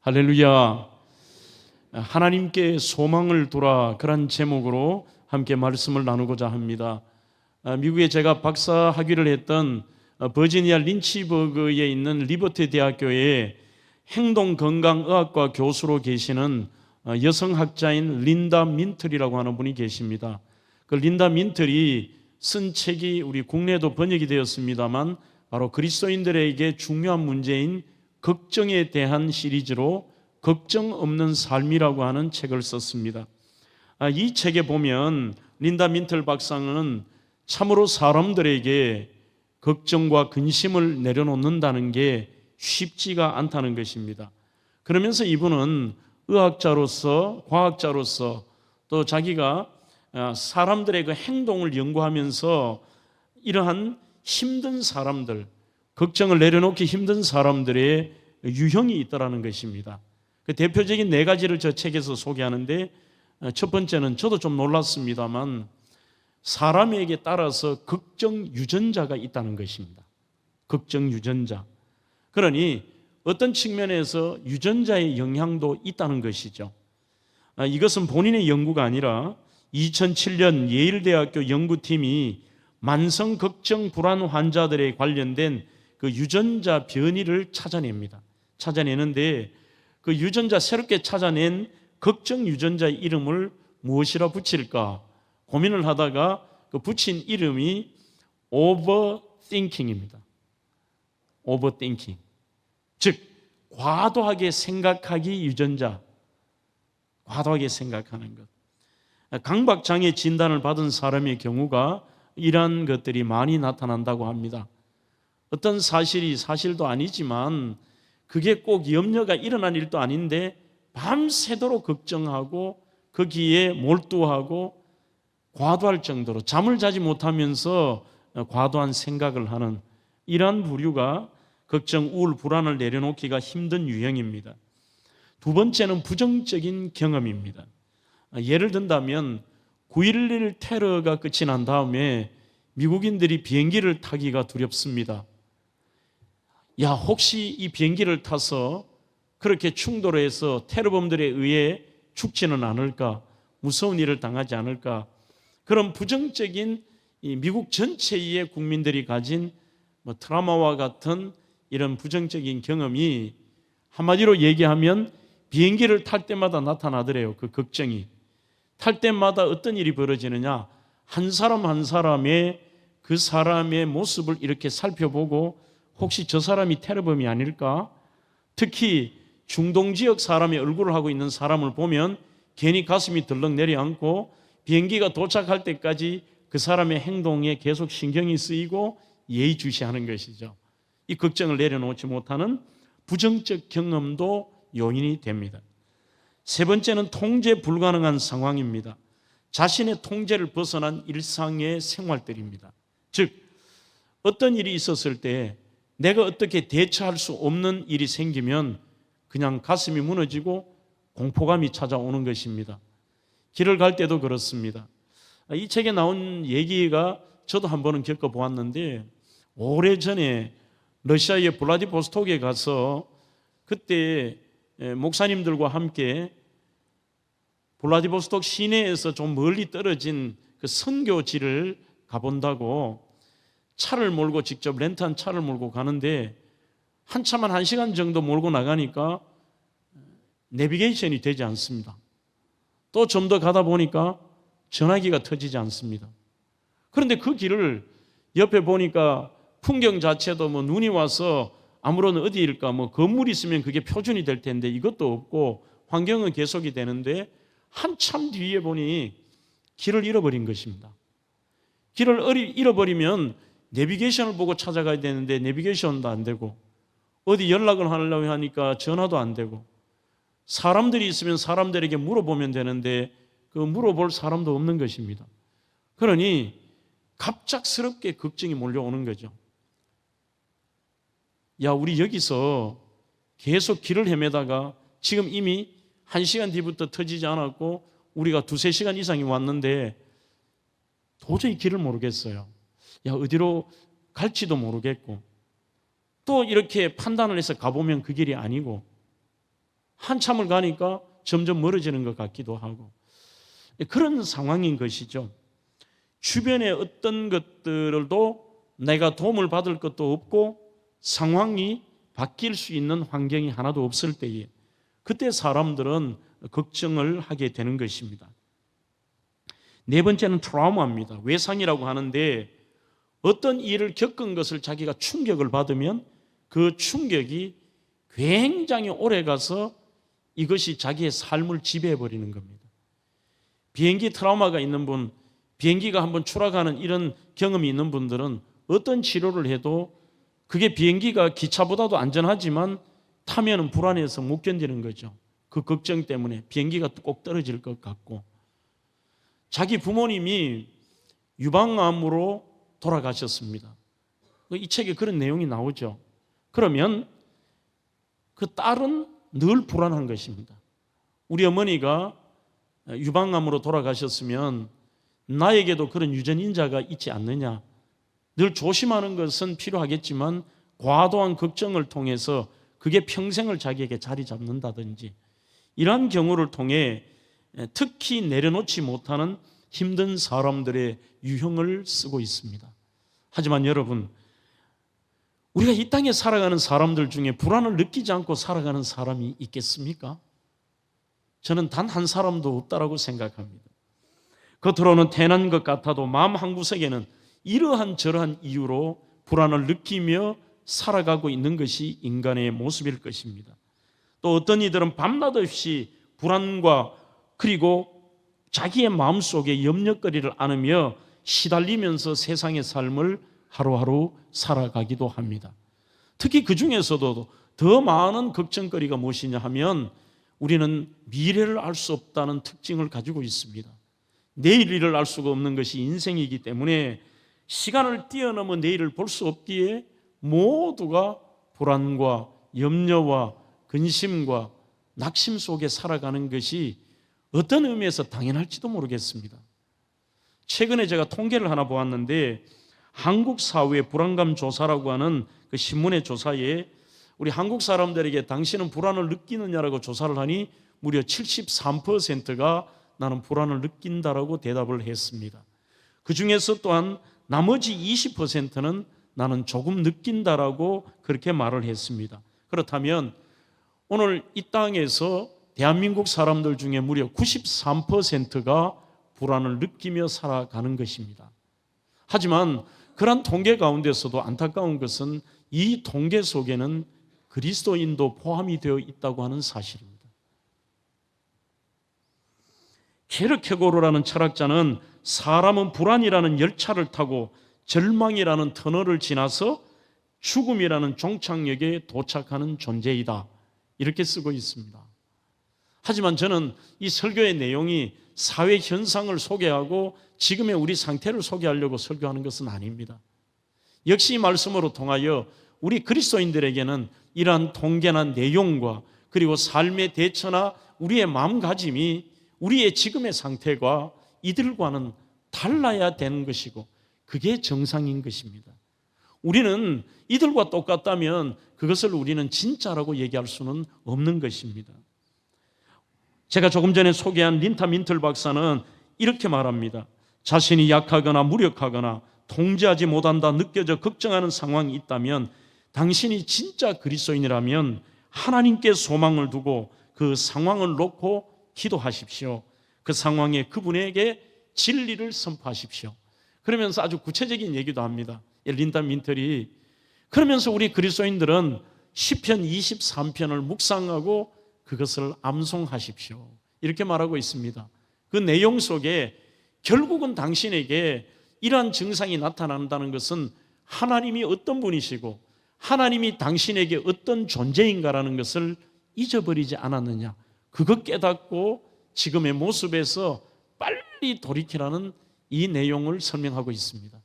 할렐루야. 하나님께 소망을 두라, 그런 제목으로 함께 말씀을 나누고자 합니다. 미국에 제가 박사 학위를 했던 버지니아 린치버그에 있는 리버티 대학교의 행동건강의학과 교수로 계시는 여성학자인 린다 민틀이라고 하는 분이 계십니다. 그 린다 민틀이 쓴 책이 우리 국내에도 번역이 되었습니다만 바로 그리스도인들에게 중요한 문제인 걱정에 대한 시리즈로 걱정 없는 삶이라고 하는 책을 썼습니다. 이 책에 보면 린다 민틀 박사는 참으로 사람들에게 걱정과 근심을 내려놓는다는 게 쉽지가 않다는 것입니다. 그러면서 이분은 의학자로서, 과학자로서 또 자기가 사람들의 그 행동을 연구하면서 이러한 힘든 사람들, 걱정을 내려놓기 힘든 사람들의 유형이 있다라는 것입니다. 그 대표적인 4가지를 저 책에서 소개하는데, 첫 번째는 저도 좀 놀랐습니다만 사람에게 따라서 걱정 유전자가 있다는 것입니다. 걱정 유전자. 그러니 어떤 측면에서 유전자의 영향도 있다는 것이죠. 이것은 본인의 연구가 아니라 2007년 예일대학교 연구팀이 만성 걱정 불안 환자들에 관련된 그 유전자 변이를 찾아내는데 그 유전자 새롭게 찾아낸 걱정 유전자의 이름을 무엇이라 붙일까 고민을 하다가 그 붙인 이름이 overthinking입니다. overthinking. 즉 과도하게 생각하기 유전자. 과도하게 생각하는 것. 강박장애 진단을 받은 사람의 경우가 이러한 것들이 많이 나타난다고 합니다. 어떤 사실이 사실도 아니지만 그게 꼭 염려가 일어난 일도 아닌데 밤새도록 걱정하고 거기에 몰두하고 과도할 정도로 잠을 자지 못하면서 과도한 생각을 하는 이러한 부류가 걱정, 우울, 불안을 내려놓기가 힘든 유형입니다. 두 번째는 부정적인 경험입니다. 예를 든다면 9.11 테러가 끝이 난 다음에 미국인들이 비행기를 타기가 두렵습니다. 야, 혹시 이 비행기를 타서 그렇게 충돌해서 테러범들에 의해 죽지는 않을까? 무서운 일을 당하지 않을까? 그런 부정적인 이 미국 전체의 국민들이 가진 트라우마와 같은 이런 부정적인 경험이 한마디로 얘기하면 비행기를 탈 때마다 나타나더래요. 그 걱정이. 탈 때마다 어떤 일이 벌어지느냐? 한 사람 한 사람의 그 사람의 모습을 이렇게 살펴보고 혹시 저 사람이 테러범이 아닐까? 특히 중동 지역 사람의 얼굴을 하고 있는 사람을 보면 괜히 가슴이 덜렁 내려앉고 비행기가 도착할 때까지 그 사람의 행동에 계속 신경이 쓰이고 예의주시하는 것이죠. 이 걱정을 내려놓지 못하는 부정적 경험도 요인이 됩니다. 세 번째는 통제 불가능한 상황입니다. 자신의 통제를 벗어난 일상의 생활들입니다. 즉 어떤 일이 있었을 때 내가 어떻게 대처할 수 없는 일이 생기면 그냥 가슴이 무너지고 공포감이 찾아오는 것입니다. 길을 갈 때도 그렇습니다. 이 책에 나온 얘기가 저도 한 번은 겪어보았는데 오래전에 러시아의 블라디보스톡에 가서 그때 목사님들과 함께 블라디보스톡 시내에서 좀 멀리 떨어진 그 선교지를 가본다고 차를 몰고 직접 렌트한 차를 몰고 가는데 한참 한 1시간 정도 몰고 나가니까 내비게이션이 되지 않습니다. 또 좀 더 가다 보니까 전화기가 터지지 않습니다. 그런데 그 길을 옆에 보니까 풍경 자체도 눈이 와서 아무런 어디일까 건물이 있으면 그게 표준이 될 텐데 이것도 없고 환경은 계속이 되는데 한참 뒤에 보니 길을 잃어버린 것입니다. 길을 잃어버리면 내비게이션을 보고 찾아가야 되는데 내비게이션도 안 되고 어디 연락을 하려고 하니까 전화도 안 되고 사람들이 있으면 사람들에게 물어보면 되는데 그 물어볼 사람도 없는 것입니다. 그러니 갑작스럽게 걱정이 몰려오는 거죠. 야, 우리 여기서 계속 길을 헤매다가 지금 이미 1시간 뒤부터 터지지 않았고 우리가 2-3시간 이상이 왔는데 도저히 길을 모르겠어요. 야, 어디로 갈지도 모르겠고 또 이렇게 판단을 해서 가보면 그 길이 아니고 한참을 가니까 점점 멀어지는 것 같기도 하고 그런 상황인 것이죠. 주변의 어떤 것들도 내가 도움을 받을 것도 없고 상황이 바뀔 수 있는 환경이 하나도 없을 때에 그때 사람들은 걱정을 하게 되는 것입니다. 네 번째는 트라우마입니다. 외상이라고 하는데 어떤 일을 겪은 것을 자기가 충격을 받으면 그 충격이 굉장히 오래 가서 이것이 자기의 삶을 지배해버리는 겁니다. 비행기 트라우마가 있는 분, 비행기가 한번 추락하는 이런 경험이 있는 분들은 어떤 치료를 해도 그게 비행기가 기차보다도 안전하지만 타면은 불안해서 못 견디는 거죠. 그 걱정 때문에 비행기가 꼭 떨어질 것 같고 자기 부모님이 유방암으로 돌아가셨습니다. 이 책에 그런 내용이 나오죠. 그러면 그 딸은 늘 불안한 것입니다. 우리 어머니가 유방암으로 돌아가셨으면 나에게도 그런 유전인자가 있지 않느냐. 늘 조심하는 것은 필요하겠지만 과도한 걱정을 통해서 그게 평생을 자기에게 자리 잡는다든지 이러한 경우를 통해 특히 내려놓지 못하는 힘든 사람들의 유형을 쓰고 있습니다. 하지만 여러분, 우리가 이 땅에 살아가는 사람들 중에 불안을 느끼지 않고 살아가는 사람이 있겠습니까? 저는 단 한 사람도 없다라고 생각합니다. 겉으로는 태어난 것 같아도 마음 한구석에는 이러한 저러한 이유로 불안을 느끼며 살아가고 있는 것이 인간의 모습일 것입니다. 또 어떤 이들은 밤낮 없이 불안과 그리고 자기의 마음속에 염려거리를 안으며 시달리면서 세상의 삶을 하루하루 살아가기도 합니다. 특히 그 중에서도 더 많은 걱정거리가 무엇이냐 하면 우리는 미래를 알 수 없다는 특징을 가지고 있습니다. 내일 일을 알 수가 없는 것이 인생이기 때문에 시간을 뛰어넘어 내일을 볼 수 없기에 모두가 불안과 염려와 근심과 낙심 속에 살아가는 것이 어떤 의미에서 당연할지도 모르겠습니다. 최근에 제가 통계를 하나 보았는데 한국 사회 불안감 조사라고 하는 그 신문의 조사에 우리 한국 사람들에게 당신은 불안을 느끼느냐라고 조사를 하니 무려 73%가 나는 불안을 느낀다라고 대답을 했습니다. 그 중에서 또한 나머지 20%는 나는 조금 느낀다라고 그렇게 말을 했습니다. 그렇다면 오늘 이 땅에서 대한민국 사람들 중에 무려 93%가 불안을 느끼며 살아가는 것입니다. 하지만 그런 통계 가운데서도 안타까운 것은 이 통계 속에는 그리스도인도 포함이 되어 있다고 하는 사실입니다. 케르케고르라는 철학자는 사람은 불안이라는 열차를 타고 절망이라는 터널을 지나서 죽음이라는 종착역에 도착하는 존재이다. 이렇게 쓰고 있습니다. 하지만 저는 이 설교의 내용이 사회 현상을 소개하고 지금의 우리 상태를 소개하려고 설교하는 것은 아닙니다. 역시 이 말씀으로 통하여 우리 그리스도인들에게는 이러한 통계나 내용과 그리고 삶의 대처나 우리의 마음가짐이 우리의 지금의 상태가 이들과는 달라야 되는 것이고 그게 정상인 것입니다. 우리는 이들과 똑같다면 그것을 우리는 진짜라고 얘기할 수는 없는 것입니다. 제가 조금 전에 소개한 린타 민틀 박사는 이렇게 말합니다. 자신이 약하거나 무력하거나 통제하지 못한다 느껴져 걱정하는 상황이 있다면 당신이 진짜 그리스도인이라면 하나님께 소망을 두고 그 상황을 놓고 기도하십시오. 그 상황에 그분에게 진리를 선포하십시오. 그러면서 아주 구체적인 얘기도 합니다. 린타 민틀이 그러면서 우리 그리스도인들은 시편 23편을 묵상하고 그것을 암송하십시오. 이렇게 말하고 있습니다. 그 내용 속에 결국은 당신에게 이러한 증상이 나타난다는 것은 하나님이 어떤 분이시고 하나님이 당신에게 어떤 존재인가라는 것을 잊어버리지 않았느냐. 그것 깨닫고 지금의 모습에서 빨리 돌이키라는 이 내용을 설명하고 있습니다.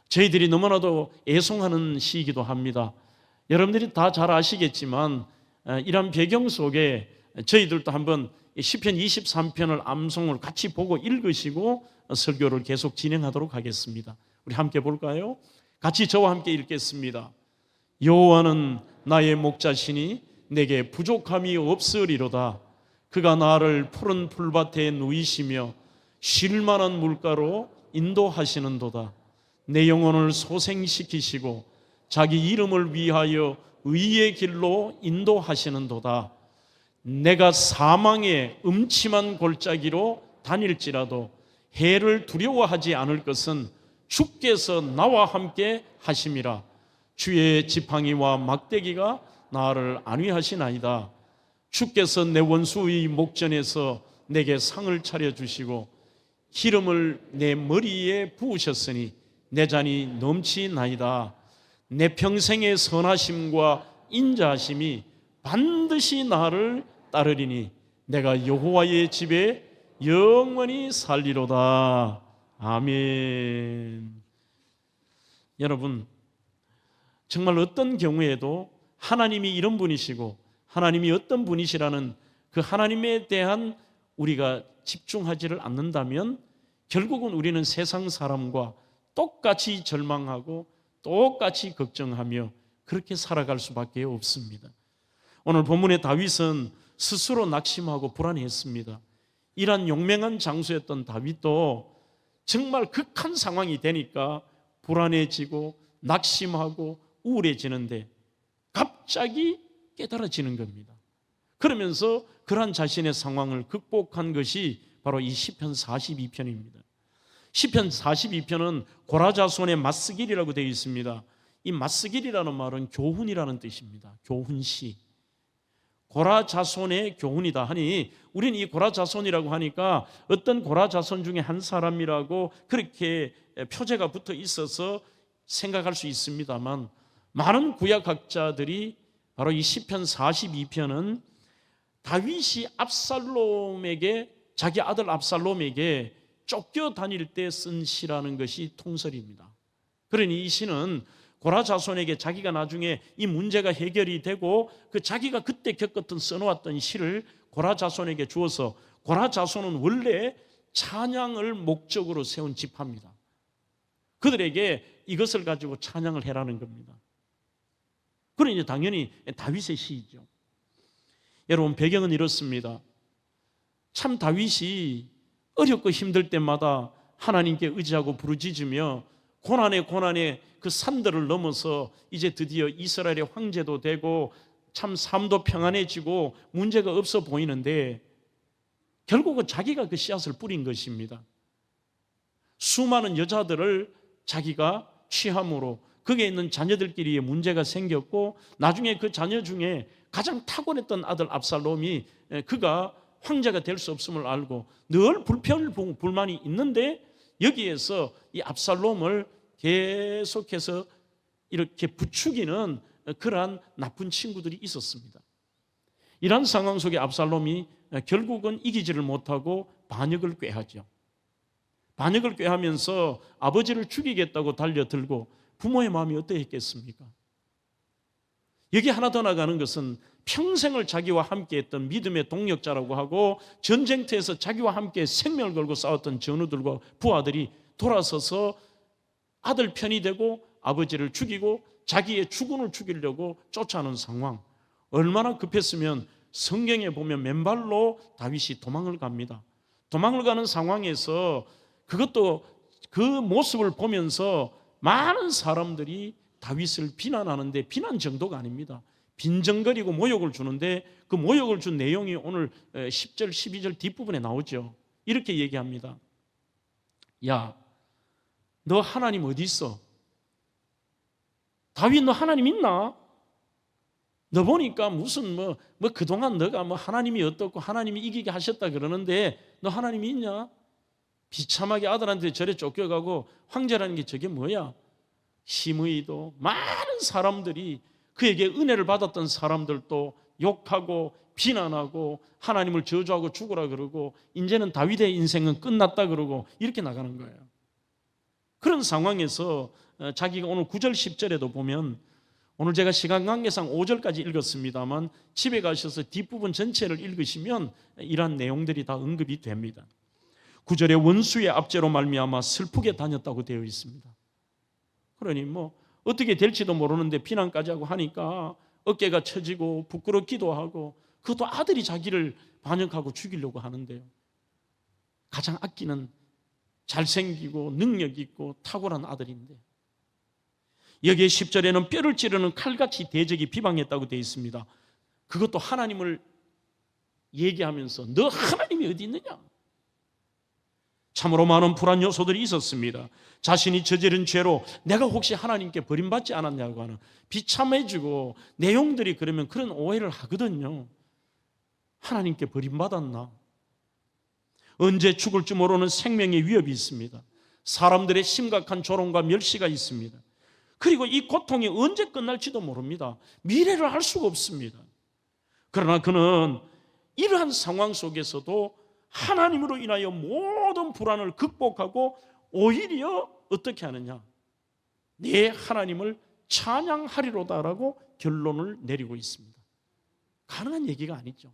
저희들이 너무나도 애송하는 시이기도 합니다. 여러분들이 다 잘 아시겠지만 이런 배경 속에 저희들도 한번 시편 23편을 암송을 같이 보고 읽으시고 설교를 계속 진행하도록 하겠습니다. 우리 함께 볼까요? 같이 저와 함께 읽겠습니다. 여호와는 나의 목자시니 내게 부족함이 없으리로다. 그가 나를 푸른 풀밭에 누이시며 쉴 만한 물가로 인도하시는도다. 내 영혼을 소생시키시고 자기 이름을 위하여 의의 길로 인도하시는도다. 내가 사망의 음침한 골짜기로 다닐지라도 해를 두려워하지 않을 것은 주께서 나와 함께 하심이라. 주의 지팡이와 막대기가 나를 안위하시나이다. 주께서 내 원수의 목전에서 내게 상을 차려주시고 기름을 내 머리에 부으셨으니 내 잔이 넘치나이다. 내 평생의 선하심과 인자하심이 반드시 나를 따르리니 내가 여호와의 집에 영원히 살리로다. 아멘. 여러분, 정말 어떤 경우에도 하나님이 이런 분이시고 하나님이 어떤 분이시라는 그 하나님에 대한 우리가 집중하지를 않는다면 결국은 우리는 세상 사람과 똑같이 절망하고 똑같이 걱정하며 그렇게 살아갈 수밖에 없습니다. 오늘 본문의 다윗은 스스로 낙심하고 불안했습니다. 이러한 용맹한 장수였던 다윗도 정말 극한 상황이 되니까 불안해지고 낙심하고 우울해지는데 갑자기 깨달아지는 겁니다. 그러면서 그러한 자신의 상황을 극복한 것이 바로 이 시편 42편입니다. 시편 42편은 고라자손의 맞쓰길이라고 되어 있습니다. 이 맞쓰길이라는 말은 교훈이라는 뜻입니다. 교훈시. 고라자손의 교훈이다 하니 우리는 이 고라자손이라고 하니까 어떤 고라자손 중에 한 사람이라고 그렇게 표제가 붙어 있어서 생각할 수 있습니다만 많은 구약학자들이 바로 이 시편 42편은 다윗이 압살롬에게 자기 아들 압살롬에게 쫓겨 다닐 때 쓴 시라는 것이 통설입니다. 그러니 이 시는 고라 자손에게 자기가 나중에 이 문제가 해결이 되고 그 자기가 그때 겪었던 써놓았던 시를 고라 자손에게 주어서 고라 자손은 원래 찬양을 목적으로 세운 지파입니다. 그들에게 이것을 가지고 찬양을 해라는 겁니다. 그러니 당연히 다윗의 시이죠. 여러분, 배경은 이렇습니다. 참 다윗이 어렵고 힘들 때마다 하나님께 의지하고 부르짖으며 고난에 그 산들을 넘어서 이제 드디어 이스라엘의 황제도 되고 참 삶도 평안해지고 문제가 없어 보이는데 결국은 자기가 그 씨앗을 뿌린 것입니다. 수많은 여자들을 자기가 취함으로 거기에 있는 자녀들끼리의 문제가 생겼고 나중에 그 자녀 중에 가장 탁월했던 아들 압살롬이 그가 황제가 될 수 없음을 알고 늘 불만이 있는데 여기에서 이 압살롬을 계속해서 이렇게 부추기는 그러한 나쁜 친구들이 있었습니다. 이런 상황 속에 압살롬이 결국은 이기지를 못하고 반역을 꾀하죠. 반역을 꾀하면서 아버지를 죽이겠다고 달려들고 부모의 마음이 어떠했겠습니까? 여기 하나 더 나가는 것은 평생을 자기와 함께 했던 믿음의 동력자라고 하고 전쟁터에서 자기와 함께 생명을 걸고 싸웠던 전우들과 부하들이 돌아서서 아들 편이 되고 아버지를 죽이고 자기의 주군을 죽이려고 쫓아오는 상황. 얼마나 급했으면 성경에 보면 맨발로 다윗이 도망을 갑니다. 도망을 가는 상황에서 그것도 그 모습을 보면서 많은 사람들이 다윗을 비난하는데 비난 정도가 아닙니다. 빈정거리고 모욕을 주는데 그 모욕을 준 내용이 오늘 10절 12절 뒷부분에 나오죠. 이렇게 얘기합니다. 야, 너 하나님 어디 있어? 다윗 너 하나님 있나? 너 보니까 무슨 뭐 그동안 너가 뭐 하나님이 어떻고 하나님이 이기게 하셨다 그러는데 너 하나님이 있냐? 비참하게 아들한테 절에 쫓겨가고 황제라는 게 저게 뭐야? 심의도 많은 사람들이 그에게 은혜를 받았던 사람들도 욕하고 비난하고 하나님을 저주하고 죽으라 그러고 이제는 다윗의 인생은 끝났다 그러고 이렇게 나가는 거예요. 그런 상황에서 자기가 오늘 9절 10절에도 보면 오늘 제가 시간 관계상 5절까지 읽었습니다만 집에 가셔서 뒷부분 전체를 읽으시면 이러한 내용들이 다 언급이 됩니다. 9절에 원수의 압제로 말미암아 슬프게 다녔다고 되어 있습니다. 그러니 뭐 어떻게 될지도 모르는데 비난까지 하고 하니까 어깨가 처지고 부끄럽기도 하고, 그것도 아들이 자기를 반역하고 죽이려고 하는데요. 가장 아끼는 잘생기고 능력 있고 탁월한 아들인데, 여기에 10절에는 뼈를 찌르는 칼같이 대적이 비방했다고 되어 있습니다. 그것도 하나님을 얘기하면서 너 하나님이 어디 있느냐? 참으로 많은 불안 요소들이 있었습니다. 자신이 저지른 죄로 내가 혹시 하나님께 버림받지 않았냐고 하는 비참해지고 내용들이, 그러면 그런 오해를 하거든요. 하나님께 버림받았나? 언제 죽을지 모르는 생명의 위협이 있습니다. 사람들의 심각한 조롱과 멸시가 있습니다. 그리고 이 고통이 언제 끝날지도 모릅니다. 미래를 알 수가 없습니다. 그러나 그는 이러한 상황 속에서도 하나님으로 인하여 모든 불안을 극복하고 오히려 어떻게 하느냐? 내 하나님을 찬양하리로다라고 결론을 내리고 있습니다. 가능한 얘기가 아니죠.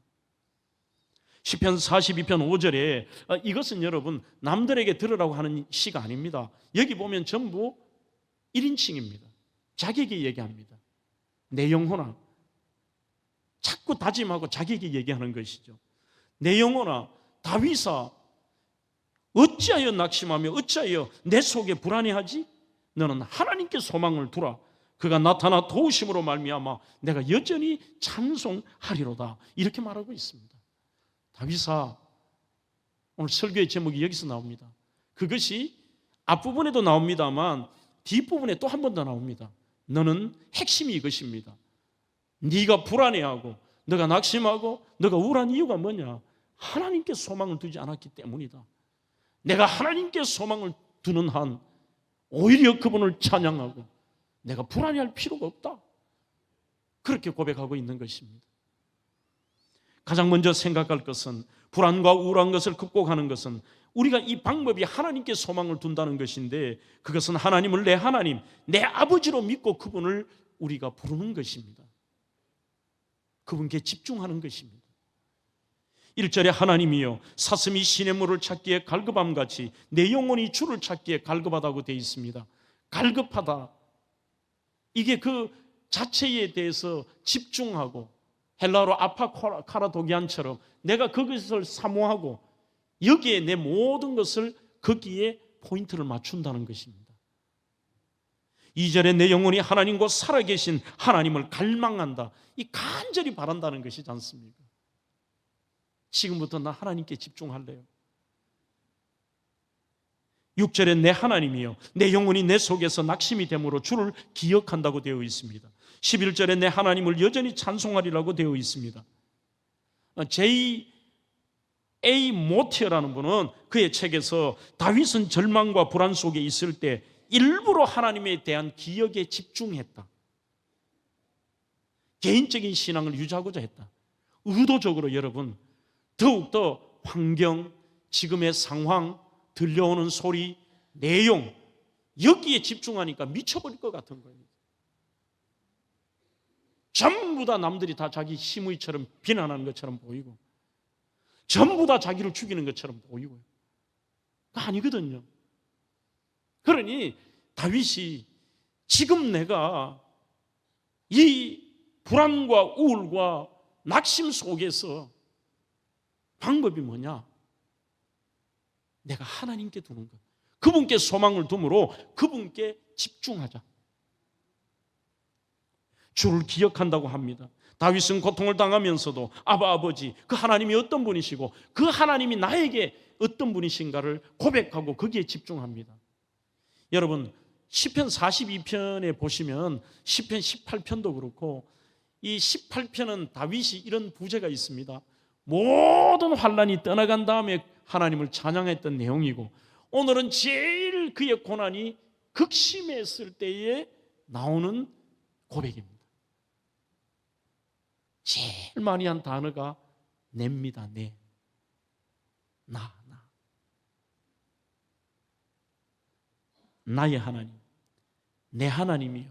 시편 42편 5절에 이것은 여러분 남들에게 들으라고 하는 시가 아닙니다. 여기 보면 전부 1인칭입니다. 자기에게 얘기합니다. 내 영혼아, 자꾸 다짐하고 자기에게 얘기하는 것이죠. 내 영혼아, 다윗아, 어찌하여 낙심하며 어찌하여 내 속에 불안해하지? 너는 하나님께 소망을 두라. 그가 나타나 도우심으로 말미암아 내가 여전히 찬송하리로다. 이렇게 말하고 있습니다. 다윗아, 오늘 설교의 제목이 여기서 나옵니다. 그것이 앞부분에도 나옵니다만 뒷부분에 또 한 번 더 나옵니다. 너는 핵심이 이것입니다. 네가 불안해하고 너가 낙심하고 너가 우울한 이유가 뭐냐? 하나님께 소망을 두지 않았기 때문이다. 내가 하나님께 소망을 두는 한 오히려 그분을 찬양하고 내가 불안해할 필요가 없다. 그렇게 고백하고 있는 것입니다. 가장 먼저 생각할 것은, 불안과 우울한 것을 극복하는 것은 우리가 이 방법이 하나님께 소망을 둔다는 것인데, 그것은 하나님을 내 하나님, 내 아버지로 믿고 그분을 우리가 부르는 것입니다. 그분께 집중하는 것입니다. 1절에 하나님이여 사슴이 시냇물을 찾기에 갈급함같이 내 영혼이 주를 찾기에 갈급하다고 되어 있습니다. 갈급하다, 이게 그 자체에 대해서 집중하고, 헬라어로 아파카라도기안처럼 내가 그것을 사모하고 여기에 내 모든 것을 거기에 포인트를 맞춘다는 것입니다. 2절에 내 영혼이 하나님 곧 살아계신 하나님을 갈망한다, 이 간절히 바란다는 것이지 않습니까? 지금부터 나 하나님께 집중할래요. 6절에 내 하나님이여 내 영혼이 내 속에서 낙심이 됨으로 주를 기억한다고 되어 있습니다. 11절에 내 하나님을 여전히 찬송하리라고 되어 있습니다. J.A. 모티어라는 분은 그의 책에서 다윗은 절망과 불안 속에 있을 때 일부러 하나님에 대한 기억에 집중했다. 개인적인 신앙을 유지하고자 했다. 의도적으로 여러분 더욱더 환경, 지금의 상황, 들려오는 소리, 내용, 여기에 집중하니까 미쳐버릴 것 같은 거예요. 전부 다 남들이 다 자기 시무이처럼 비난하는 것처럼 보이고, 전부 다 자기를 죽이는 것처럼 보이고요. 아니거든요. 그러니 다윗이 지금 내가 이 불안과 우울과 낙심 속에서 방법이 뭐냐? 내가 하나님께 두는 것, 그분께 소망을 두므로 그분께 집중하자. 주를 기억한다고 합니다. 다윗은 고통을 당하면서도 아버지, 그 하나님이 어떤 분이시고 그 하나님이 나에게 어떤 분이신가를 고백하고 거기에 집중합니다. 여러분 시편 42편에 보시면 시편 18편도 그렇고, 이 18편은 다윗이 이런 부제가 있습니다. 모든 환난이 떠나간 다음에 하나님을 찬양했던 내용이고, 오늘은 제일 그의 고난이 극심했을 때에 나오는 고백입니다. 제일 많이 한 단어가 내입니다. 나의 하나님, 내 하나님이요,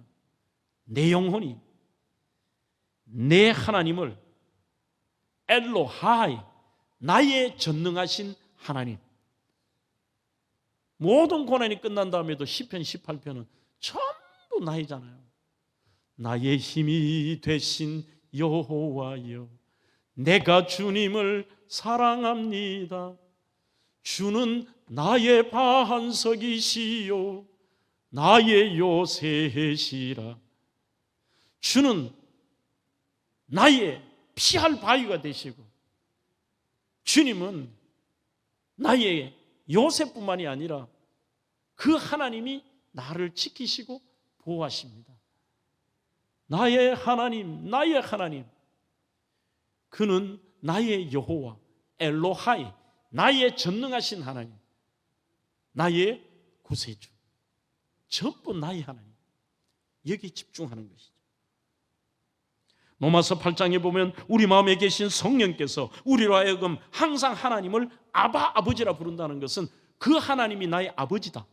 내 영혼이 내 하나님을 엘로하이, 나의 전능하신 하나님. 모든 고난이 끝난 다음에도 시편 18편은 전부 나이잖아요. 나의 힘이 되신 여호와여, 내가 주님을 사랑합니다. 주는 나의 반석이시요 나의 요새시라. 주는 나의 피할 바위가 되시고, 주님은 나의 요새뿐만이 아니라 그 하나님이 나를 지키시고 보호하십니다. 나의 하나님, 나의 하나님, 그는 나의 여호와 엘로하이, 나의 전능하신 하나님, 나의 구세주, 전부 나의 하나님, 여기에 집중하는 것이죠. 로마서 8장에 보면 우리 마음에 계신 성령께서 우리로 하여금 항상 하나님을 아바, 아버지라 부른다는 것은 그 하나님이 나의 아버지다,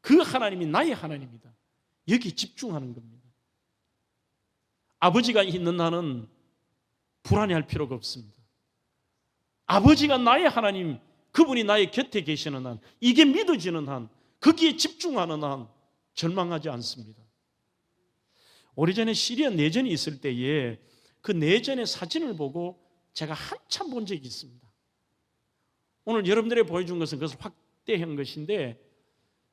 그 하나님이 나의 하나님이다, 여기에 집중하는 겁니다. 아버지가 있는 한은 불안해할 필요가 없습니다. 아버지가 나의 하나님, 그분이 나의 곁에 계시는 한, 이게 믿어지는 한, 거기에 집중하는 한 절망하지 않습니다. 오래전에 시리아 내전이 있을 때에 그 내전의 사진을 보고 제가 한참 본 적이 있습니다. 오늘 여러분들에게 보여준 것은 그것을 확대한 것인데,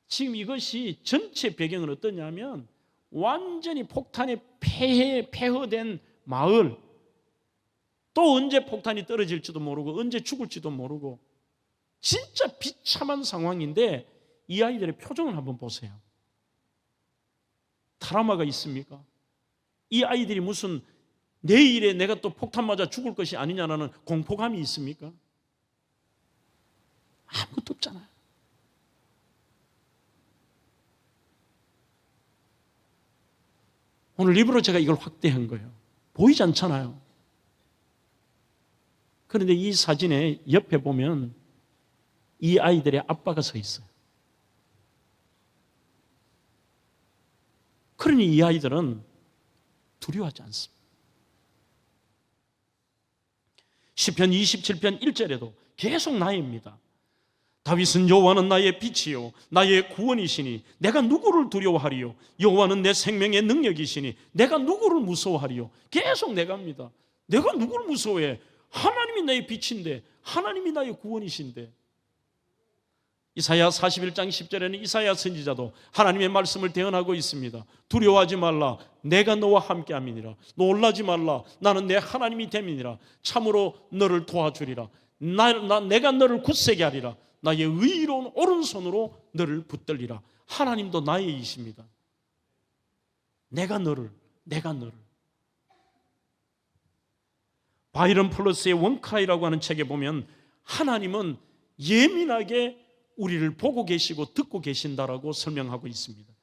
지금 이것이 전체 배경은 어떠냐면 완전히 폭탄에 폐허된 마을, 또 언제 폭탄이 떨어질지도 모르고 언제 죽을지도 모르고 진짜 비참한 상황인데, 이 아이들의 표정을 한번 보세요. 트라우마가 있습니까? 이 아이들이 무슨 내일에 내가 또 폭탄 맞아 죽을 것이 아니냐는 공포감이 있습니까? 아무것도 없잖아요. 오늘 일부러 제가 이걸 확대한 거예요. 보이지 않잖아요. 그런데 이 사진의 옆에 보면 이 아이들의 아빠가 서 있어요. 그러니 이 아이들은 두려워하지 않습니다. 시편 27편 1절에도 계속 나입니다. 다윗은 여호와는 나의 빛이요 나의 구원이시니 내가 누구를 두려워하리요. 여호와는 내 생명의 능력이시니 내가 누구를 무서워하리요. 계속 내가입니다. 내가 누구를 무서워해? 하나님이 나의 빛인데, 하나님이 나의 구원이신데. 이사야 41장 10절에는 이사야 선지자도 하나님의 말씀을 대언하고 있습니다. 두려워하지 말라, 내가 너와 함께함이니라. 놀라지 말라, 나는 내 하나님이 됨이니라. 참으로 너를 도와주리라. 내가 너를 굳세게 하리라. 나의 의로운 오른손으로 너를 붙들리라. 하나님도 나의 이십니다. 내가 너를. 바이런 플러스의 원카이라고 하는 책에 보면 하나님은 예민하게 우리를 보고 계시고 듣고 계신다라고 설명하고 있습니다.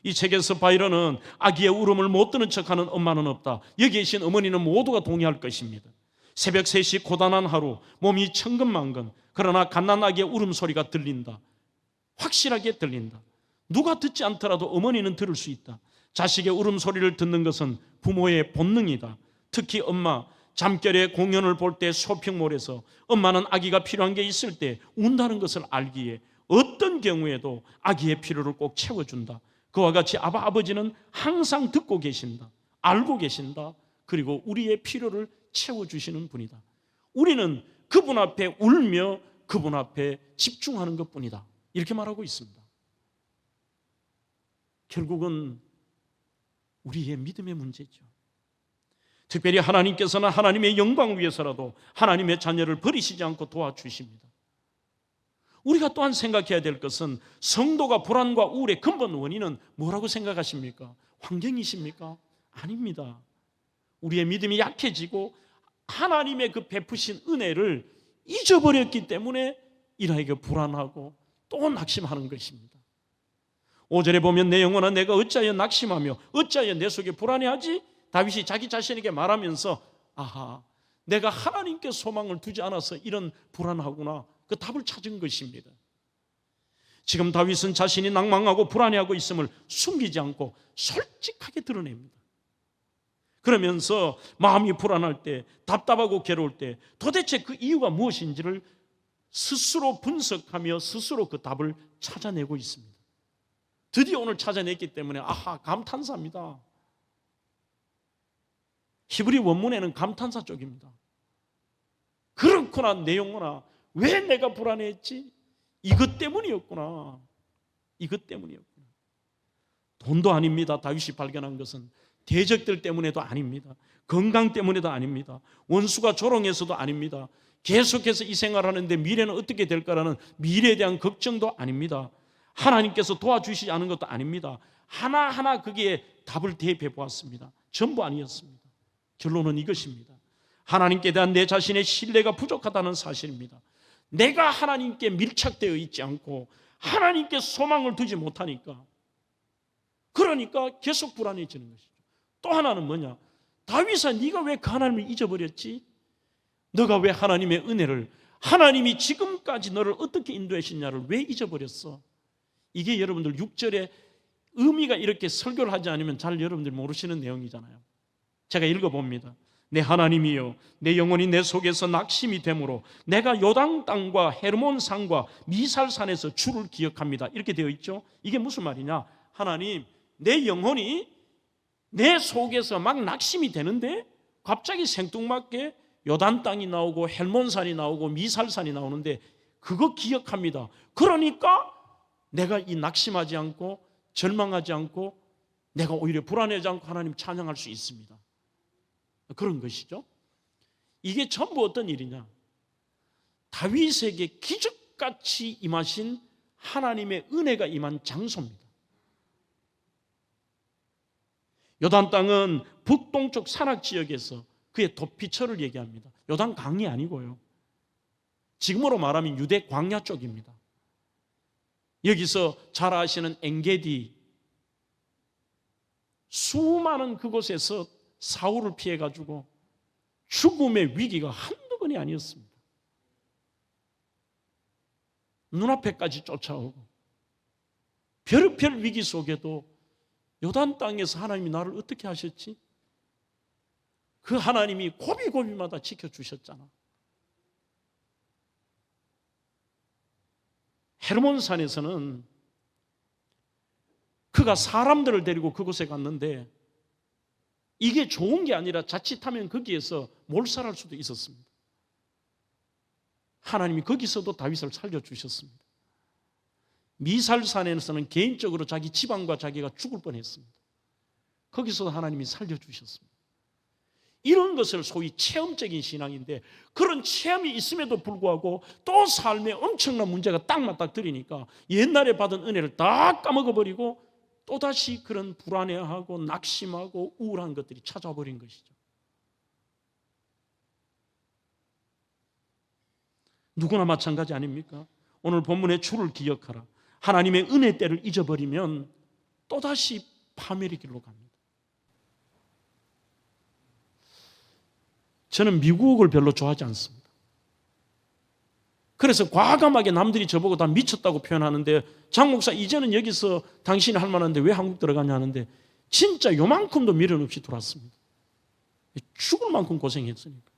이 책에서 바이런은 아기의 울음을 못 듣는 척하는 엄마는 없다, 여기 계신 어머니는 모두가 동의할 것입니다. 새벽 3시 고단한 하루, 몸이 천근만근, 그러나 갓난아기의 울음소리가 들린다. 확실하게 들린다. 누가 듣지 않더라도 어머니는 들을 수 있다. 자식의 울음소리를 듣는 것은 부모의 본능이다. 특히 엄마, 잠결에 공연을 볼 때 쇼핑몰에서 엄마는 아기가 필요한 게 있을 때 운다는 것을 알기에 어떤 경우에도 아기의 필요를 꼭 채워준다. 그와 같이 아버지는 항상 듣고 계신다, 알고 계신다, 그리고 우리의 필요를 채워주시는 분이다. 우리는 그분 앞에 울며 그분 앞에 집중하는 것뿐이다, 이렇게 말하고 있습니다. 결국은 우리의 믿음의 문제죠. 특별히 하나님께서는 하나님의 영광을 위해서라도 하나님의 자녀를 버리시지 않고 도와주십니다. 우리가 또한 생각해야 될 것은 성도가 불안과 우울의 근본 원인은 뭐라고 생각하십니까? 환경이십니까? 아닙니다. 우리의 믿음이 약해지고 하나님의 그 베푸신 은혜를 잊어버렸기 때문에 이라에게 불안하고 또 낙심하는 것입니다. 5절에 보면 내 영혼아 내가 어찌하여 낙심하며 어찌하여 내 속에 불안해하지? 다윗이 자기 자신에게 말하면서 아하, 내가 하나님께 소망을 두지 않아서 이런 불안하구나, 그 답을 찾은 것입니다. 지금 다윗은 자신이 낭망하고 불안해하고 있음을 숨기지 않고 솔직하게 드러냅니다. 그러면서 마음이 불안할 때, 답답하고 괴로울 때 도대체 그 이유가 무엇인지를 스스로 분석하며 스스로 그 답을 찾아내고 있습니다. 드디어 오늘 찾아냈기 때문에 아하, 감탄사입니다. 히브리 원문에는 감탄사 쪽입니다. 그렇구나, 내 영혼아, 왜 내가 불안해했지? 이것 때문이었구나. 이것 때문이었구나. 돈도 아닙니다. 다윗이 발견한 것은 대적들 때문에도 아닙니다. 건강 때문에도 아닙니다. 원수가 조롱해서도 아닙니다. 계속해서 이 생활하는데 미래는 어떻게 될까라는 미래에 대한 걱정도 아닙니다. 하나님께서 도와주시지 않은 것도 아닙니다. 하나하나 거기에 답을 대입해 보았습니다. 전부 아니었습니다. 결론은 이것입니다. 하나님께 대한 내 자신의 신뢰가 부족하다는 사실입니다. 내가 하나님께 밀착되어 있지 않고 하나님께 소망을 두지 못하니까, 그러니까 계속 불안해지는 것이죠. 또 하나는 뭐냐? 다윗아, 네가 왜 그 하나님을 잊어버렸지? 너가 왜 하나님의 은혜를, 하나님이 지금까지 너를 어떻게 인도하셨냐를 왜 잊어버렸어? 이게 여러분들 6절에 의미가 이렇게 설교를 하지 않으면 잘 여러분들 모르시는 내용이잖아요. 제가 읽어봅니다. 내 하나님이여, 내 영혼이 내 속에서 낙심이 되므로 내가 요단 땅과 헤르몬 산과 미살 산에서 주를 기억합니다. 이렇게 되어 있죠. 이게 무슨 말이냐? 하나님, 내 영혼이 내 속에서 막 낙심이 되는데 갑자기 생뚱맞게 요단 땅이 나오고 헬몬 산이 나오고 미살 산이 나오는데 그거 기억합니다. 그러니까 내가 이 낙심하지 않고 절망하지 않고 내가 오히려 불안해하지 않고 하나님 찬양할 수 있습니다. 그런 것이죠. 이게 전부 어떤 일이냐? 다윗에게 기적같이 임하신 하나님의 은혜가 임한 장소입니다. 요단 땅은 북동쪽 산악 지역에서 그의 도피처를 얘기합니다. 요단 강이 아니고요, 지금으로 말하면 유대 광야 쪽입니다. 여기서 잘 아시는 엔게디, 수많은 그곳에서 사울을 피해가지고 죽음의 위기가 한두 번이 아니었습니다. 눈앞에까지 쫓아오고 별별 위기 속에도 요단 땅에서 하나님이 나를 어떻게 하셨지? 그 하나님이 고비고비마다 지켜주셨잖아. 헤르몬산에서는 그가 사람들을 데리고 그곳에 갔는데 이게 좋은 게 아니라 자칫하면 거기에서 몰살할 수도 있었습니다. 하나님이 거기서도 다윗을 살려주셨습니다. 미살산에서는 개인적으로 자기 집안과 자기가 죽을 뻔했습니다. 거기서도 하나님이 살려주셨습니다. 이런 것을 소위 체험적인 신앙인데, 그런 체험이 있음에도 불구하고 또 삶에 엄청난 문제가 딱 맞닥뜨리니까 옛날에 받은 은혜를 다 까먹어버리고 또다시 그런 불안해하고 낙심하고 우울한 것들이 찾아버린 것이죠. 누구나 마찬가지 아닙니까? 오늘 본문의 주를 기억하라, 하나님의 은혜 때를 잊어버리면 또다시 파멸의 길로 갑니다. 저는 미국을 별로 좋아하지 않습니다. 그래서 과감하게 남들이 저보고 다 미쳤다고 표현하는데, 장 목사 이제는 여기서 당신이 할 만한데 왜 한국 들어가냐 하는데, 진짜 요만큼도 미련 없이 돌았습니다. 죽을 만큼 고생했으니까.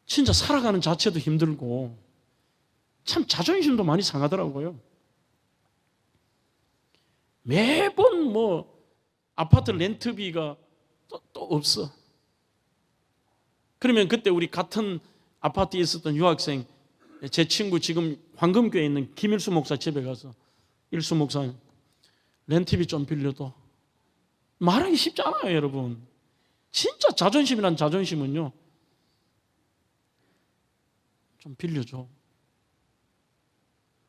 진짜 살아가는 자체도 힘들고 참 자존심도 많이 상하더라고요. 매번 뭐 아파트 렌트비가 또 없어. 그러면 그때 우리 같은 아파트에 있었던 유학생, 제 친구 지금 황금교에 있는 김일수 목사 집에 가서, 일수 목사 렌트비 좀 빌려도, 말하기 쉽지 않아요 여러분. 진짜 자존심이란 자존심은요, 좀 빌려줘.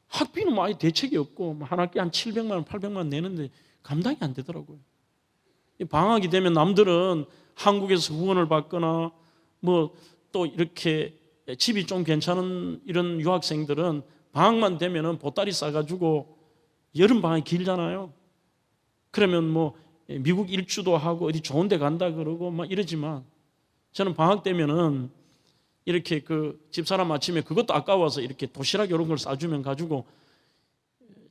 학비는 뭐 아예 대책이 없고 한 학기 한 700만 원, 800만 원 내는데 감당이 안 되더라고요. 방학이 되면 남들은 한국에서 후원을 받거나 뭐 또 이렇게 집이 좀 괜찮은 이런 유학생들은 방학만 되면은 보따리 싸가지고, 여름 방학이 길잖아요. 그러면 뭐 미국 일주도 하고 어디 좋은 데 간다 그러고 막 이러지만, 저는 방학 되면은 이렇게 그 집사람 아침에 그것도 아까워서 이렇게 도시락 이런 걸 싸주면 가지고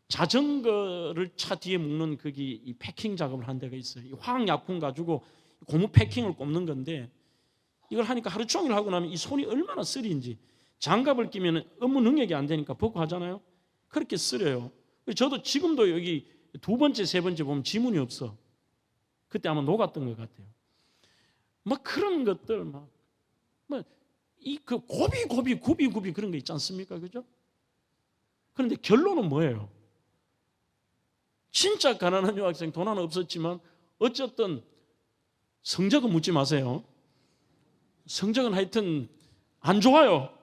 자전거를 차 뒤에 묶는 거기 이 패킹 작업을 한 데가 있어요. 이 화학약품 가지고 고무 패킹을 꼽는 건데, 이걸 하니까 하루 종일 하고 나면 이 손이 얼마나 쓰린지, 장갑을 끼면 업무 능력이 안 되니까 벗고 하잖아요. 그렇게 쓰려요. 저도 지금도 여기 두 번째, 세 번째 보면 지문이 없어. 그때 아마 녹았던 것 같아요. 막 그런 것들 그 고비 그런 거 있지 않습니까? 그죠? 그런데 결론은 뭐예요? 진짜 가난한 유학생 돈 하나 없었지만 어쨌든 성적은 묻지 마세요. 성적은 하여튼 안 좋아요.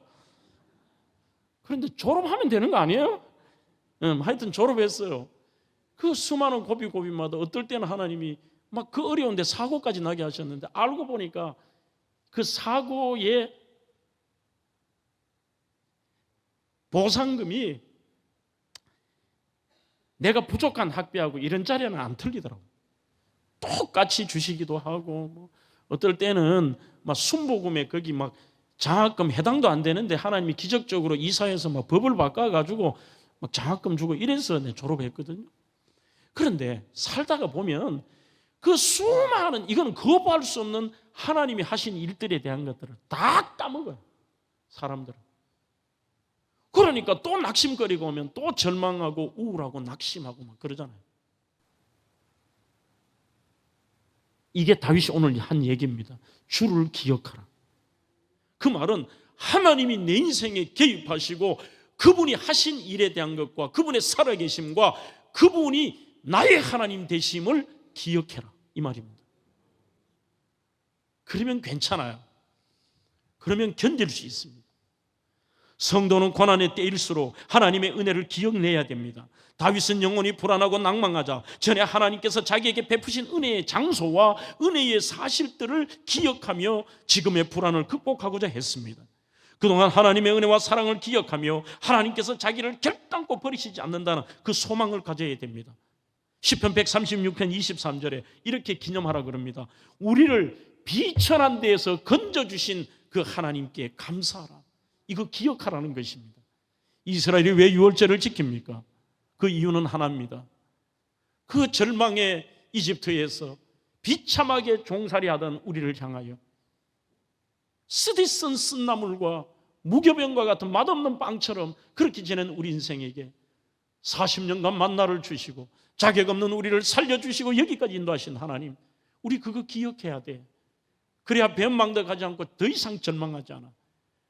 그런데 졸업하면 되는 거 아니에요? 하여튼 졸업했어요. 그 수많은 고비마다 어떨 때는 하나님이 막 그 어려운데 사고까지 나게 하셨는데 알고 보니까 그 사고의 보상금이 내가 부족한 학비하고 이런 자리는 안 틀리더라고요. 똑같이 주시기도 하고 어떨 때는 막 순복음에 거기 막 장학금 해당도 안 되는데 하나님이 기적적으로 이사해서 막 법을 바꿔가지고 막 장학금 주고 이래서 내 졸업했거든요. 그런데 살다가 보면 그 수많은 이건 거부할 수 없는 하나님이 하신 일들에 대한 것들을 다 까먹어요. 사람들은. 그러니까 또 낙심거리고 오면 또 절망하고 우울하고 낙심하고 막 그러잖아요. 이게 다윗이 오늘 한 얘기입니다. 주를 기억하라. 그 말은 하나님이 내 인생에 개입하시고 그분이 하신 일에 대한 것과 그분의 살아계심과 그분이 나의 하나님 되심을 기억해라 이 말입니다. 그러면 괜찮아요. 그러면 견딜 수 있습니다. 성도는 고난의 때일수록 하나님의 은혜를 기억내야 됩니다. 다윗은 영혼이 불안하고 낭망하자 전에 하나님께서 자기에게 베푸신 은혜의 장소와 은혜의 사실들을 기억하며 지금의 불안을 극복하고자 했습니다. 그동안 하나님의 은혜와 사랑을 기억하며 하나님께서 자기를 결단코 버리시지 않는다는 그 소망을 가져야 됩니다. 시편 136편 23절에 이렇게 기념하라 그럽니다. 우리를 비천한 데에서 건져주신 그 하나님께 감사하라. 이거 기억하라는 것입니다. 이스라엘이 왜 유월절을 지킵니까? 그 이유는 하나입니다. 그 절망의 이집트에서 비참하게 종살이하던 우리를 향하여 쓰디쓴 쓴나물과 무교병과 같은 맛없는 빵처럼 그렇게 지낸 우리 인생에게 40년간 만나를 주시고 자격 없는 우리를 살려주시고 여기까지 인도하신 하나님, 우리 그거 기억해야 돼. 그래야 변망도 가지 않고 더 이상 절망하지 않아.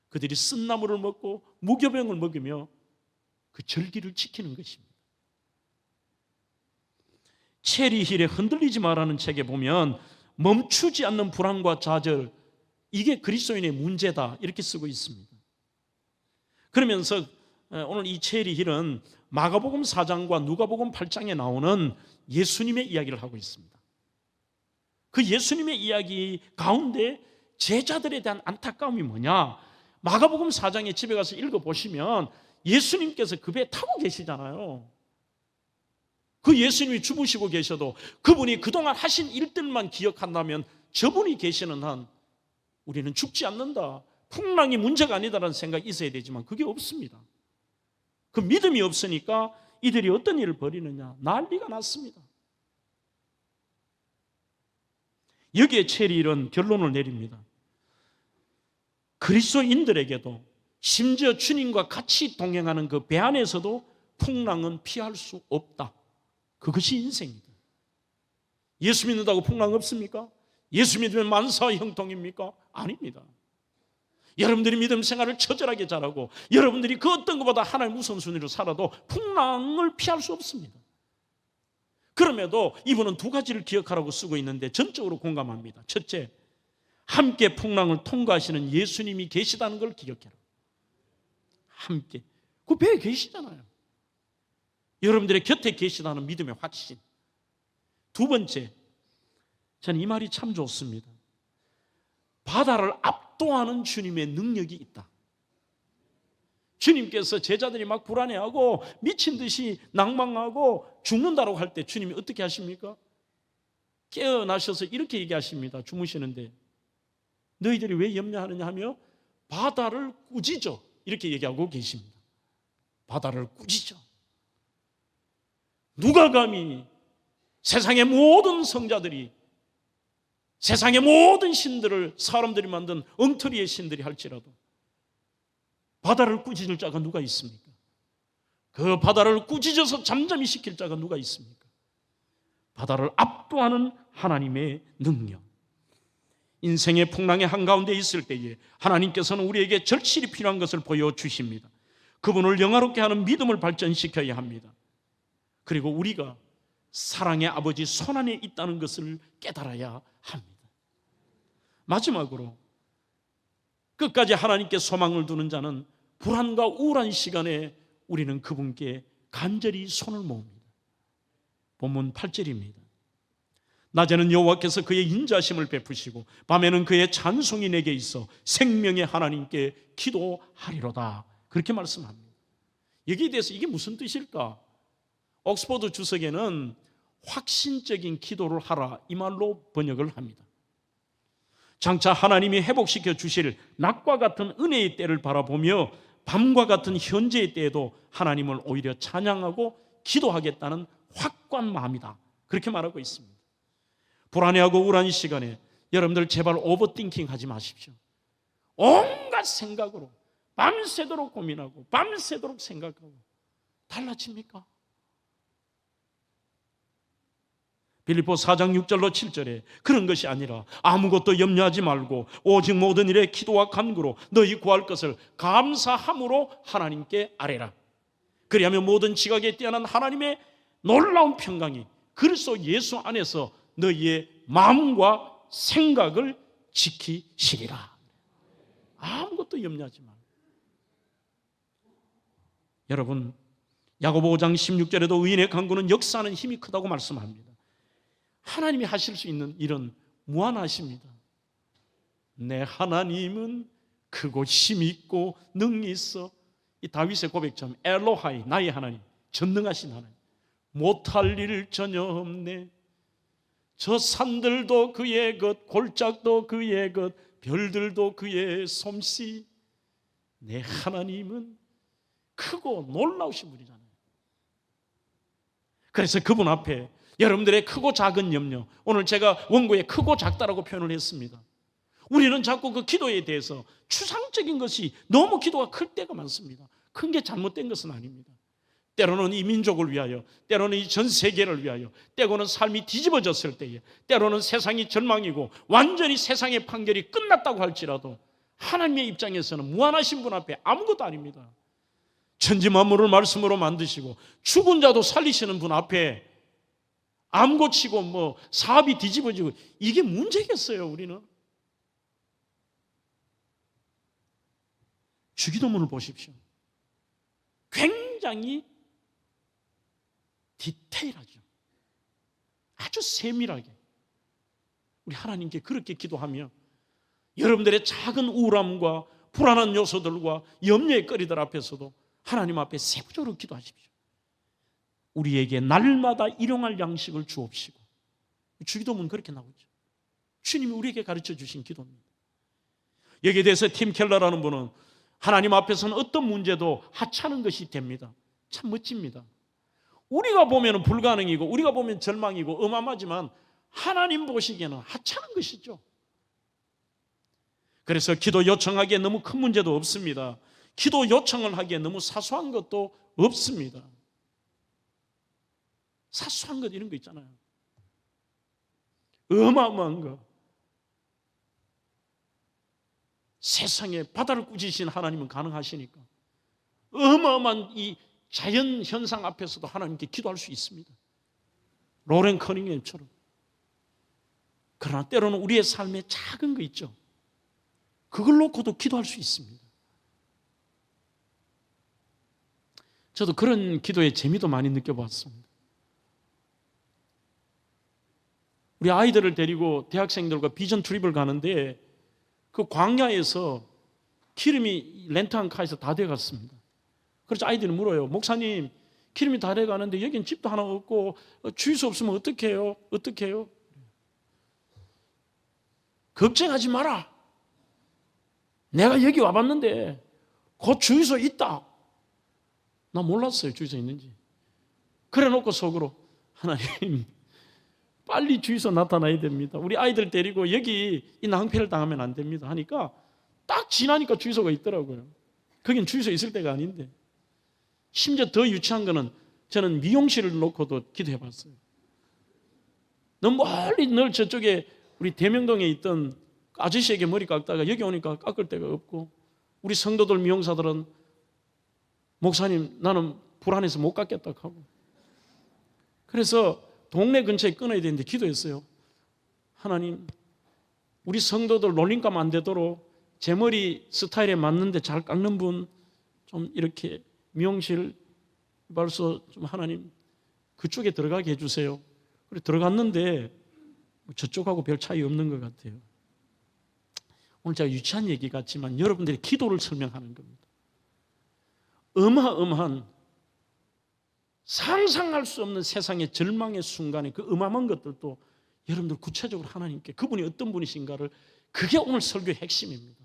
그들이 쓴나물을 먹고 무교병을 먹으며 그 절기를 지키는 것입니다. 체리 힐의 흔들리지 마라는 책에 보면 멈추지 않는 불안과 좌절, 이게 그리스도인의 문제다 이렇게 쓰고 있습니다. 그러면서 오늘 이 체리 힐은 마가복음 4장과 누가복음 8장에 나오는 예수님의 이야기를 하고 있습니다. 그 예수님의 이야기 가운데 제자들에 대한 안타까움이 뭐냐? 마가복음 4장에 집에 가서 읽어보시면 예수님께서 그 배에 타고 계시잖아요. 그 예수님이 주무시고 계셔도 그분이 그동안 하신 일들만 기억한다면 저분이 계시는 한 우리는 죽지 않는다, 풍랑이 문제가 아니다라는 생각이 있어야 되지만 그게 없습니다. 그 믿음이 없으니까 이들이 어떤 일을 벌이느냐, 난리가 났습니다. 여기에 체리일은 결론을 내립니다. 그리스도인들에게도 심지어 주님과 같이 동행하는 그 배 안에서도 풍랑은 피할 수 없다. 그것이 인생이다. 예수 믿는다고 풍랑 없습니까? 예수 믿으면 만사 형통입니까? 아닙니다. 여러분들이 믿음 생활을 처절하게 잘하고 여러분들이 그 어떤 것보다 하나님 우선순위로 살아도 풍랑을 피할 수 없습니다. 그럼에도 이분은 두 가지를 기억하라고 쓰고 있는데 전적으로 공감합니다. 첫째, 함께 풍랑을 통과하시는 예수님이 계시다는 걸 기억해라. 함께. 그 배에 계시잖아요. 여러분들의 곁에 계시다는 믿음의 확신. 두 번째, 저는 이 말이 참 좋습니다. 바다를 압도하는 주님의 능력이 있다. 주님께서 제자들이 막 불안해하고 미친 듯이 낭망하고 죽는다고 할 때 주님이 어떻게 하십니까? 깨어나셔서 이렇게 얘기하십니다. 주무시는데 너희들이 왜 염려하느냐 하며 바다를 꾸짖어 이렇게 얘기하고 계십니다. 바다를 꾸짖어. 누가 감히 세상의 모든 성자들이 세상의 모든 신들을 사람들이 만든 엉터리의 신들이 할지라도 바다를 꾸짖을 자가 누가 있습니까? 그 바다를 꾸짖어서 잠잠히 시킬 자가 누가 있습니까? 바다를 압도하는 하나님의 능력. 인생의 풍랑의 한가운데 있을 때에 하나님께서는 우리에게 절실히 필요한 것을 보여주십니다. 그분을 영화롭게 하는 믿음을 발전시켜야 합니다. 그리고 우리가 사랑의 아버지 손안에 있다는 것을 깨달아야 합니다. 마지막으로 끝까지 하나님께 소망을 두는 자는 불안과 우울한 시간에 우리는 그분께 간절히 손을 모읍니다. 본문 8절입니다. 낮에는 여호와께서 그의 인자심을 베푸시고 밤에는 그의 찬송이 내게 있어 생명의 하나님께 기도하리로다. 그렇게 말씀합니다. 여기에 대해서 이게 무슨 뜻일까? 옥스퍼드 주석에는 확신적인 기도를 하라 이 말로 번역을 합니다. 장차 하나님이 회복시켜 주실 낮과 같은 은혜의 때를 바라보며 밤과 같은 현재의 때에도 하나님을 오히려 찬양하고 기도하겠다는 확고한 마음이다. 그렇게 말하고 있습니다. 불안해하고 우울한 시간에 여러분들 제발 오버띵킹 하지 마십시오. 온갖 생각으로 밤새도록 고민하고 밤새도록 생각하고 달라집니까? 빌립보 4장 6절로 7절에 그런 것이 아니라 아무것도 염려하지 말고 오직 모든 일에 기도와 간구로 너희 구할 것을 감사함으로 하나님께 아뢰라. 그리하면 모든 지각에 뛰어난 하나님의 놀라운 평강이 그리스도 예수 안에서 너희의 마음과 생각을 지키시리라. 아무것도 염려하지 말고. 여러분, 야고보 5장 16절에도 의인의 간구는 역사하는 힘이 크다고 말씀합니다. 하나님이 하실 수 있는 일은 무한하십니다. 내 하나님은 크고 힘이 있고 능이 있어. 이 다윗의 고백처럼 엘로하이 나의 하나님, 전능하신 하나님, 못할 일 전혀 없네. 저 산들도 그의 것, 골짜기도 그의 것, 별들도 그의 솜씨. 내 하나님은 크고 놀라우신 분이잖아요. 그래서 그분 앞에 여러분들의 크고 작은 염려, 오늘 제가 원고에 크고 작다라고 표현을 했습니다. 우리는 자꾸 그 기도에 대해서 추상적인 것이 너무 기도가 클 때가 많습니다. 큰 게 잘못된 것은 아닙니다. 때로는 이 민족을 위하여, 때로는 이 전 세계를 위하여, 때로는 삶이 뒤집어졌을 때에, 때로는 세상이 절망이고 완전히 세상의 판결이 끝났다고 할지라도 하나님의 입장에서는 무한하신 분 앞에 아무것도 아닙니다. 천지 만물을 말씀으로 만드시고 죽은 자도 살리시는 분 앞에 암 고치고 뭐 사업이 뒤집어지고 이게 문제겠어요. 우리는 주기도문을 보십시오. 굉장히 디테일하죠. 아주 세밀하게 우리 하나님께 그렇게 기도하며 여러분들의 작은 우울함과 불안한 요소들과 염려의 거리들 앞에서도 하나님 앞에 세부적으로 기도하십시오. 우리에게 날마다 일용할 양식을 주옵시고. 주기도문 그렇게 나오죠. 주님이 우리에게 가르쳐 주신 기도입니다. 여기에 대해서 팀 켈러라는 분은 하나님 앞에서는 어떤 문제도 하찮은 것이 됩니다. 참 멋집니다. 우리가 보면 불가능이고 우리가 보면 절망이고 어마어마하지만 하나님 보시기에는 하찮은 것이죠. 그래서 기도 요청하기에 너무 큰 문제도 없습니다. 기도 요청을 하기에 너무 사소한 것도 없습니다. 사소한 것 이런 거 있잖아요. 어마어마한 거. 세상에 바다를 꾸짖으신 하나님은 가능하시니까 어마어마한 이 자연 현상 앞에서도 하나님께 기도할 수 있습니다. 로렌 커닝햄처럼. 그러나 때로는 우리의 삶에 작은 거 있죠. 그걸 놓고도 기도할 수 있습니다. 저도 그런 기도의 재미도 많이 느껴봤습니다. 우리 아이들을 데리고 대학생들과 비전 트립을 가는데 그 광야에서 기름이 렌트한 카에서 다 돼갔습니다. 그래서 아이들이 물어요. 목사님, 기름이 다 돼가는데 여긴 집도 하나 없고 주유소 없으면 어떻게 해요? 어떻게 해요? 걱정하지 마라. 내가 여기 와봤는데 곧 주유소 있다. 나 몰랐어요, 주유소 있는지. 그래 놓고 속으로 하나님 빨리 주유소 나타나야 됩니다. 우리 아이들 데리고 여기 이 낭패를 당하면 안 됩니다 하니까 딱 지나니까 주유소가 있더라고요. 거긴 주유소 있을 때가 아닌데. 심지어 더 유치한 거는 저는 미용실을 놓고도 기도해 봤어요. 너무 멀리 늘 저쪽에 우리 대명동에 있던 아저씨에게 머리 깎다가 여기 오니까 깎을 데가 없고, 우리 성도들 미용사들은 목사님 나는 불안해서 못 깎겠다 하고, 그래서 동네 근처에 끊어야 되는데 기도했어요. 하나님, 우리 성도들 놀림감 안 되도록 제 머리 스타일에 맞는데 잘 깎는 분 좀 이렇게 미용실 발소 좀 하나님 그쪽에 들어가게 해주세요. 그래 들어갔는데 저쪽하고 별 차이 없는 것 같아요. 오늘 제가 유치한 얘기 같지만 여러분들의 기도를 설명하는 겁니다. 어마어마한 상상할 수 없는 세상의 절망의 순간에 그 어마어마한 것들도 여러분들 구체적으로 하나님께 그분이 어떤 분이신가를, 그게 오늘 설교의 핵심입니다.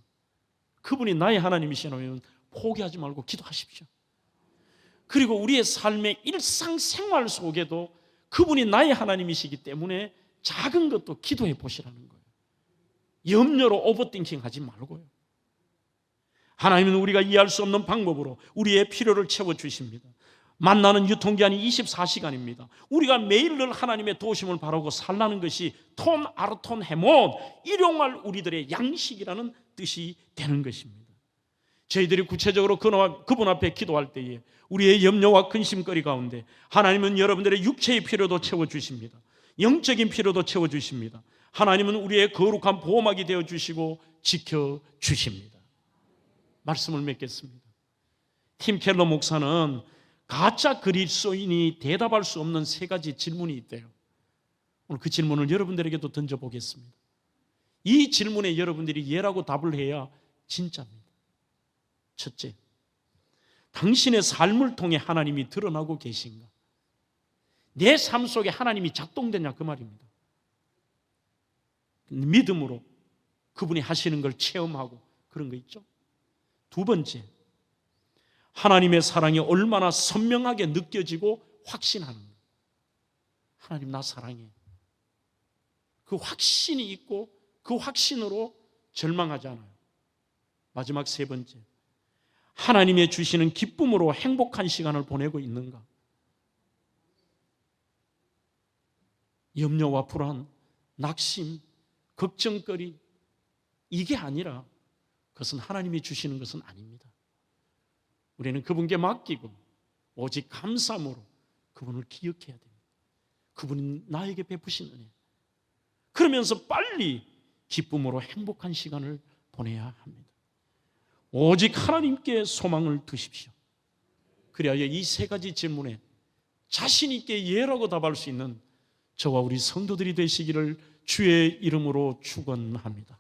그분이 나의 하나님이시라면 포기하지 말고 기도하십시오. 그리고 우리의 삶의 일상생활 속에도 그분이 나의 하나님이시기 때문에 작은 것도 기도해 보시라는 거예요. 염려로 오버띵킹 하지 말고요. 하나님은 우리가 이해할 수 없는 방법으로 우리의 필요를 채워주십니다. 만나는 유통기한이 24시간입니다. 우리가 매일 늘 하나님의 도우심을 바라고 살라는 것이 톤 아르톤 헤몬, 일용할 우리들의 양식이라는 뜻이 되는 것입니다. 저희들이 구체적으로 그분 앞에 기도할 때에 우리의 염려와 근심거리 가운데 하나님은 여러분들의 육체의 필요도 채워주십니다. 영적인 필요도 채워주십니다. 하나님은 우리의 거룩한 보호막이 되어주시고 지켜주십니다. 말씀을 맺겠습니다. 팀 켈러 목사는 가짜 그리스도인이 대답할 수 없는 3가지 질문이 있대요. 오늘 그 질문을 여러분들에게도 던져보겠습니다. 이 질문에 여러분들이 예라고 답을 해야 진짜입니다. 첫째, 당신의 삶을 통해 하나님이 드러나고 계신가? 내 삶 속에 하나님이 작동되냐 그 말입니다. 믿음으로 그분이 하시는 걸 체험하고 그런 거 있죠. 두 번째, 하나님의 사랑이 얼마나 선명하게 느껴지고 확신하는 것. 하나님 나 사랑해. 그 확신이 있고 그 확신으로 절망하지 않아요. 마지막 3번째, 하나님의 주시는 기쁨으로 행복한 시간을 보내고 있는가? 염려와 불안, 낙심, 걱정거리, 이게 아니라 그것은 하나님이 주시는 것은 아닙니다. 우리는 그분께 맡기고 오직 감사함으로 그분을 기억해야 됩니다. 그분이 나에게 베푸신 은혜. 그러면서 빨리 기쁨으로 행복한 시간을 보내야 합니다. 오직 하나님께 소망을 두십시오. 그래야 이 3가지 질문에 자신 있게 예라고 답할 수 있는 저와 우리 성도들이 되시기를 주의 이름으로 축원합니다.